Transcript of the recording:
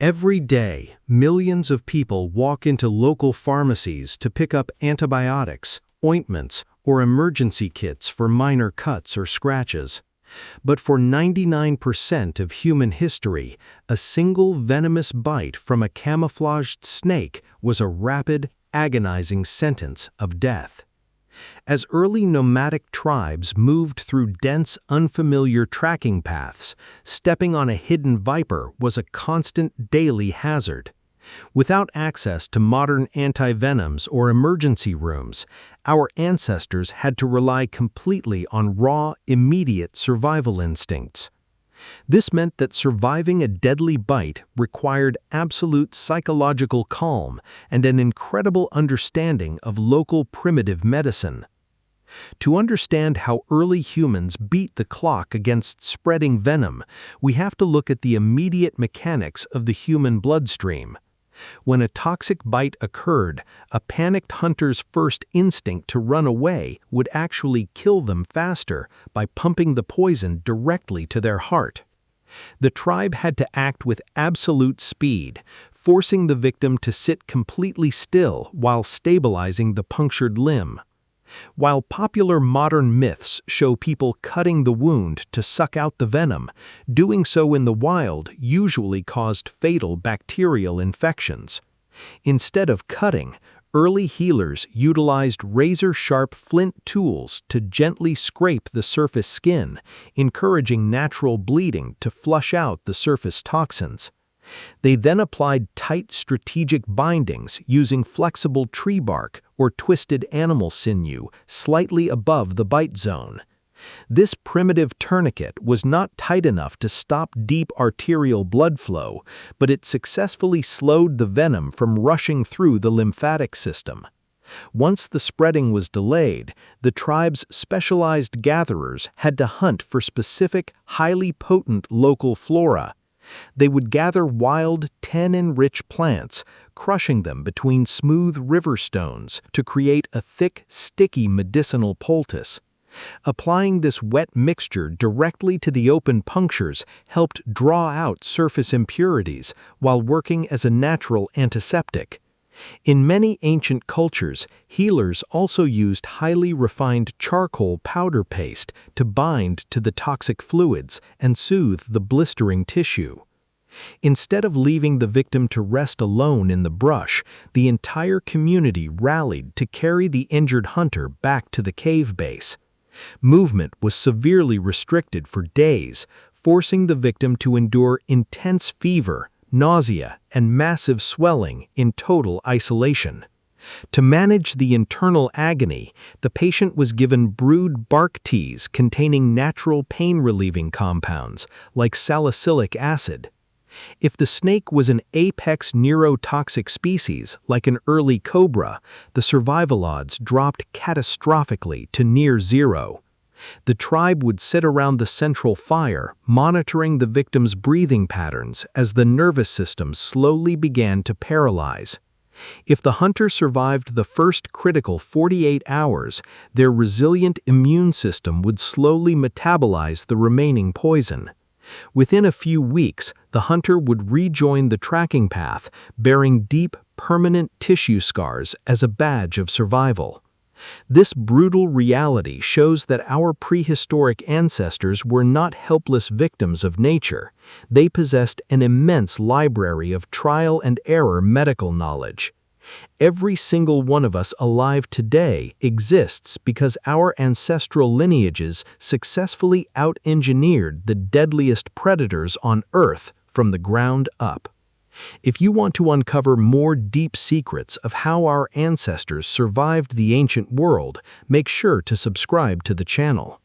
Every day, millions of people walk into local pharmacies to pick up antibiotics, ointments, or emergency kits for minor cuts or scratches. But for 99% of human history, a single venomous bite from a camouflaged snake was a rapid, agonizing sentence of death. As early nomadic tribes moved through dense, unfamiliar tracking paths, stepping on a hidden viper was a constant daily hazard. Without access to modern antivenoms or emergency rooms, our ancestors had to rely completely on raw, immediate survival instincts. This meant that surviving a deadly bite required absolute psychological calm and an incredible understanding of local primitive medicine. To understand how early humans beat the clock against spreading venom, we have to look at the immediate mechanics of the human bloodstream. When a toxic bite occurred, a panicked hunter's first instinct to run away would actually kill them faster by pumping the poison directly to their heart. The tribe had to act with absolute speed, forcing the victim to sit completely still while stabilizing the punctured limb. While popular modern myths show people cutting the wound to suck out the venom, doing so in the wild usually caused fatal bacterial infections. Instead of cutting, early healers utilized razor-sharp flint tools to gently scrape the surface skin, encouraging natural bleeding to flush out the surface toxins. They then applied tight strategic bindings using flexible tree bark or twisted animal sinew slightly above the bite zone. This primitive tourniquet was not tight enough to stop deep arterial blood flow, but it successfully slowed the venom from rushing through the lymphatic system. Once the spreading was delayed, the tribe's specialized gatherers had to hunt for specific, highly potent local flora. They would gather wild, tannin-rich plants, crushing them between smooth river stones to create a thick, sticky medicinal poultice. Applying this wet mixture directly to the open punctures helped draw out surface impurities while working as a natural antiseptic. In many ancient cultures, healers also used highly refined charcoal powder paste to bind to the toxic fluids and soothe the blistering tissue. Instead of leaving the victim to rest alone in the brush, the entire community rallied to carry the injured hunter back to the cave base. Movement was severely restricted for days, forcing the victim to endure intense fever, nausea, and massive swelling in total isolation. To manage the internal agony, the patient was given brewed bark teas containing natural pain-relieving compounds like salicylic acid. If the snake was an apex neurotoxic species, like an early cobra, the survival odds dropped catastrophically to near zero. The tribe would sit around the central fire, monitoring the victim's breathing patterns as the nervous system slowly began to paralyze. If the hunter survived the first critical 48 hours, their resilient immune system would slowly metabolize the remaining poison. Within a few weeks, the hunter would rejoin the tracking path, bearing deep, permanent tissue scars as a badge of survival. This brutal reality shows that our prehistoric ancestors were not helpless victims of nature. They possessed an immense library of trial-and-error medical knowledge. Every single one of us alive today exists because our ancestral lineages successfully out-engineered the deadliest predators on Earth from the ground up. If you want to uncover more deep secrets of how our ancestors survived the ancient world, make sure to subscribe to the channel.